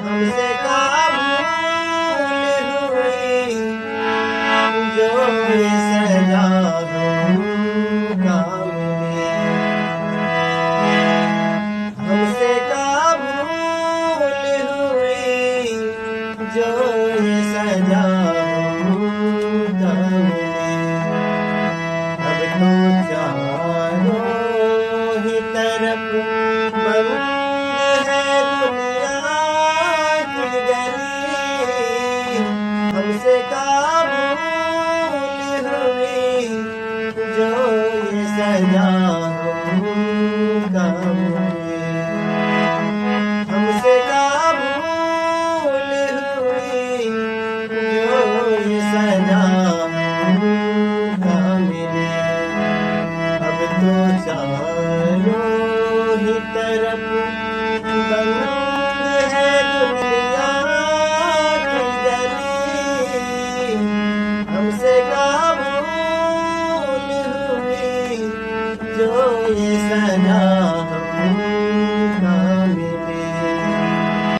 हमसे काबूल हुई जो ये सजा हमका मिले। हमसे काबूल हुई जो ये सजा हमका मिले। अब तो चारों ही तरफ बंद है दुनिया की गली। हमसे काबूल हुई जो ये सजा हमका मिले। हमसे काबूल हुई जो ये सजा हमका मिले। अब तो चारों ही तरफ बंद है दुनिया की गली। हमसे काबूल हुई जो ये सजा